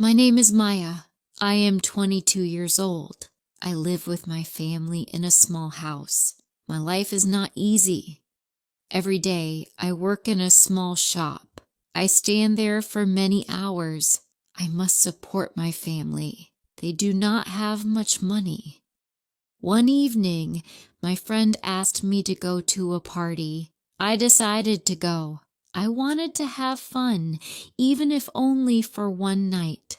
My name is Maya. I am 22 years old. I live with my family in a small house. My life is not easy. Every day, I work in a small shop. I stand there for many hours. I must support my family. They do not have much money. One evening, my friend asked me to go to a party. I decided to go. I wanted to have fun, even if only for one night.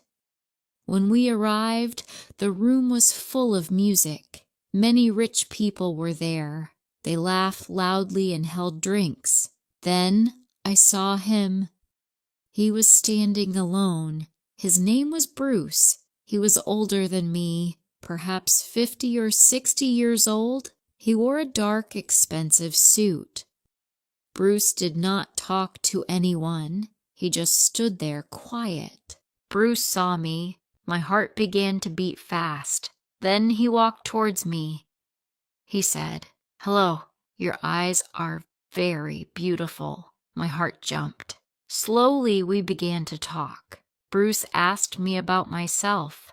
When we arrived, the room was full of music. Many rich people were there. They laughed loudly and held drinks. Then I saw him. He was standing alone. His name was Bruce. He was older than me, perhaps 50 or 60 years old. He wore a dark, expensive suit. Bruce did not talk to anyone. He just stood there quiet. Bruce saw me. My heart began to beat fast. Then he walked towards me. He said, "Hello, your eyes are very beautiful." My heart jumped. Slowly we began to talk. Bruce asked me about myself.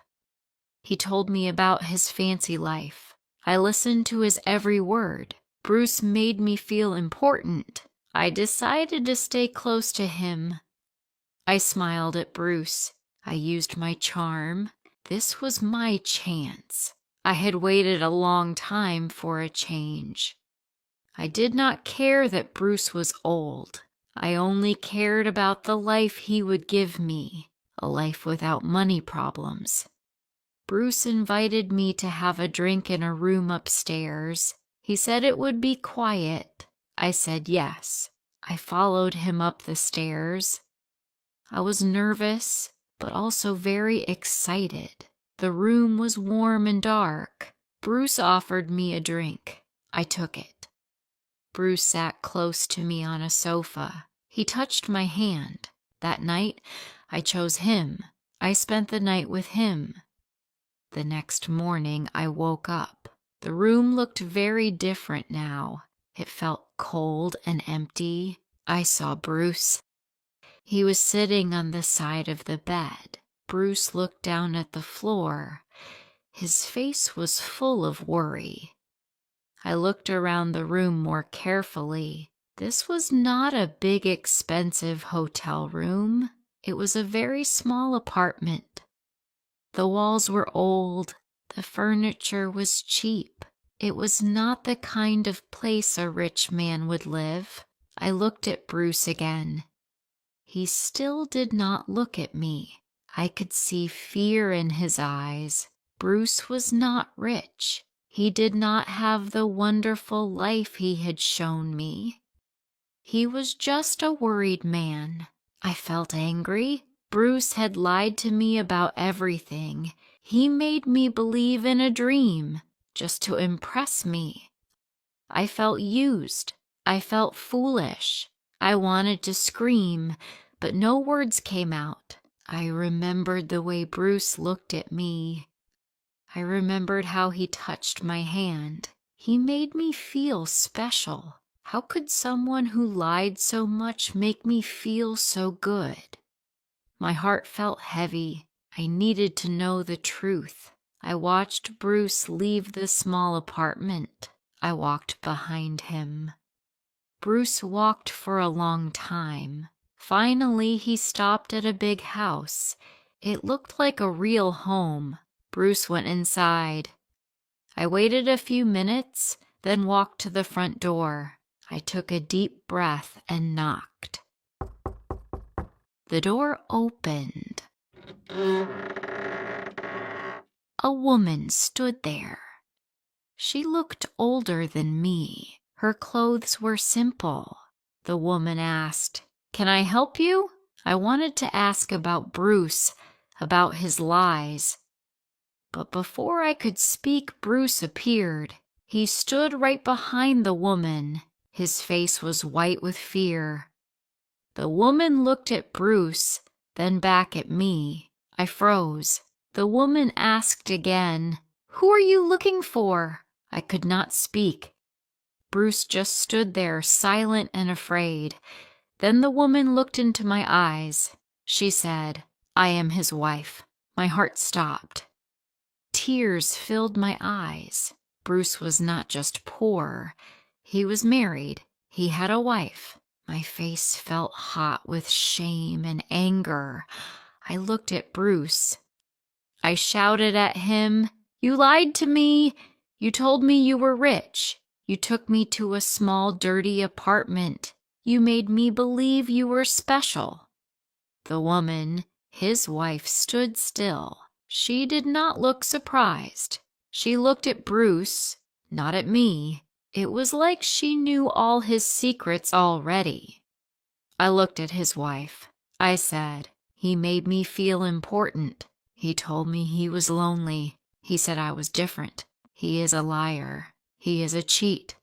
He told me about his fancy life. I listened to his every word. Bruce made me feel important. I decided to stay close to him. I smiled at Bruce. I used my charm. This was my chance. I had waited a long time for a change. I did not care that Bruce was old. I only cared about the life he would give me, a life without money problems. Bruce invited me to have a drink in a room upstairs. He said it would be quiet. I said yes. I followed him up the stairs. I was nervous, but also very excited. The room was warm and dark. Bruce offered me a drink. I took it. Bruce sat close to me on a sofa. He touched my hand. That night, I chose him. I spent the night with him. The next morning, I woke up. The room looked very different now. It felt cold and empty. I saw Bruce. He was sitting on the side of the bed. Bruce looked down at the floor. His face was full of worry. I looked around the room more carefully. This was not a big, expensive hotel room. It was a very small apartment. The walls were old. The furniture was cheap. It was not the kind of place a rich man would live. I looked at Bruce again. He still did not look at me. I could see fear in his eyes. Bruce was not rich. He did not have the wonderful life he had shown me. He was just a worried man. I felt angry. Bruce had lied to me about everything. He made me believe in a dream just to impress me. I felt used. I felt foolish. I wanted to scream, but no words came out. I remembered the way Bruce looked at me. I remembered how he touched my hand. He made me feel special. How could someone who lied so much make me feel so good? My heart felt heavy. I needed to know the truth. I watched Bruce leave the small apartment. I walked behind him. Bruce walked for a long time. Finally, he stopped at a big house. It looked like a real home. Bruce went inside. I waited a few minutes, then walked to the front door. I took a deep breath and knocked. The door opened. A woman stood there. She looked older than me. Her clothes were simple. The woman asked, "Can I help you?" I wanted to ask about Bruce, about his lies. But before I could speak, Bruce appeared. He stood right behind the woman. His face was white with fear. The woman looked at Bruce, then back at me. I froze. The woman asked again, "Who are you looking for?" I could not speak. Bruce just stood there, silent and afraid. Then the woman looked into my eyes. She said, I am his wife. My heart stopped. Tears filled my eyes. Bruce was not just poor. He was married. He had a wife. My face felt hot with shame and anger. I looked at Bruce. I shouted at him, "You lied to me! You told me you were rich. You took me to a small, dirty apartment. You made me believe you were special." The woman, his wife, stood still. She did not look surprised. She looked at Bruce, not at me. It was like she knew all his secrets already. I looked at his wife. I said, "He made me feel important. He told me he was lonely. He said I was different. He is a liar. He is a cheat."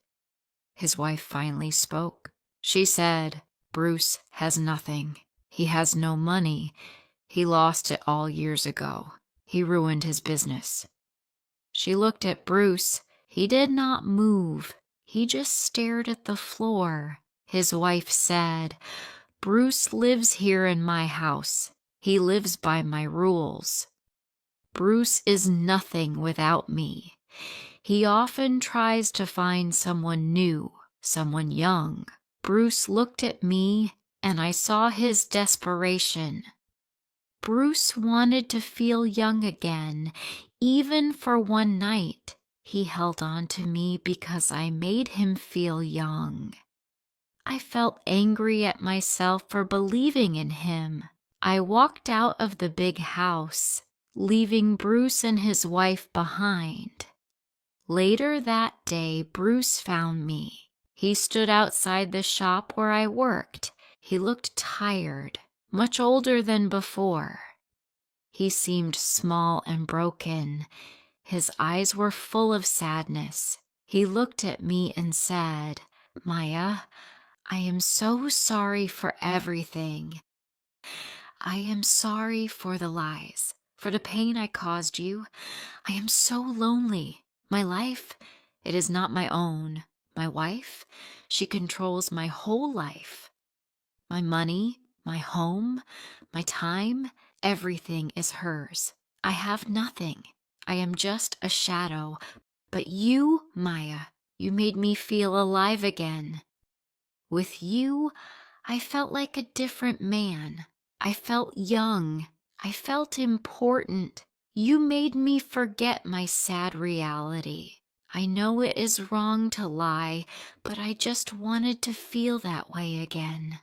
His wife finally spoke. She said, "Bruce has nothing. He has no money. He lost it all years ago. He ruined his business." She looked at Bruce. He did not move. He just stared at the floor. His wife said, "Bruce lives here in my house. He lives by my rules. Bruce is nothing without me. He often tries to find someone new, someone young." Bruce looked at me, and I saw his desperation. Bruce wanted to feel young again, even for one night. He held on to me because I made him feel young. I felt angry at myself for believing in him. I walked out of the big house, leaving Bruce and his wife behind. Later that day, Bruce found me. He stood outside the shop where I worked. He looked tired, much older than before. He seemed small and broken. His eyes were full of sadness. He looked at me and said, "Maya, I am so sorry for everything. I am sorry for the lies, for the pain I caused you. I am so lonely. My life, it is not my own. My wife, she controls my whole life. My money, my home, my time, everything is hers. I have nothing. I am just a shadow. But you, Maya, you made me feel alive again. With you, I felt like a different man. I felt young. I felt important. You made me forget my sad reality. I know it is wrong to lie, but I just wanted to feel that way again."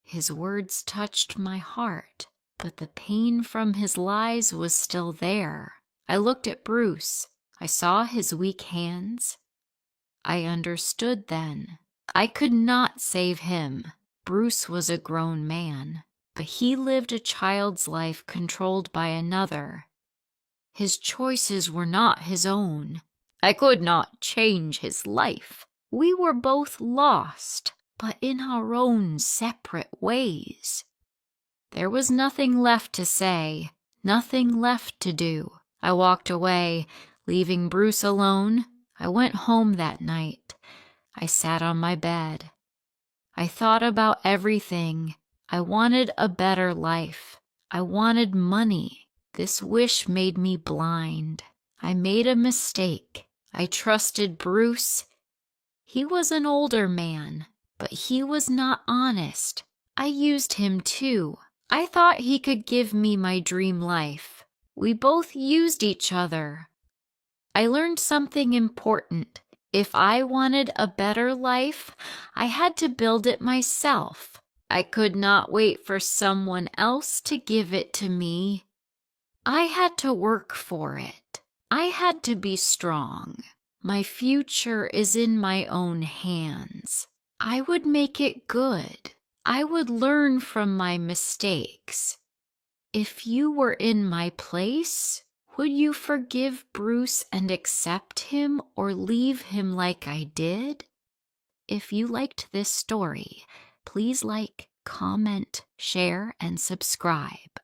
His words touched my heart, but the pain from his lies was still there. I looked at Bruce. I saw his weak hands. I understood then. I could not save him. Bruce was a grown man, but he lived a child's life controlled by another. His choices were not his own. I could not change his life. We were both lost, but in our own separate ways. There was nothing left to say, nothing left to do. I walked away, leaving Bruce alone. I went home that night. I sat on my bed. I thought about everything. I wanted a better life. I wanted money. This wish made me blind. I made a mistake. I trusted Bruce. He was an older man, but he was not honest. I used him too. I thought he could give me my dream life. We both used each other. I learned something important. If I wanted a better life, I had to build it myself. I could not wait for someone else to give it to me. I had to work for it. I had to be strong. My future is in my own hands. I would make it good. I would learn from my mistakes. If you were in my place, would you forgive Bruce and accept him or leave him like I did? If you liked this story, please like, comment, share, and subscribe.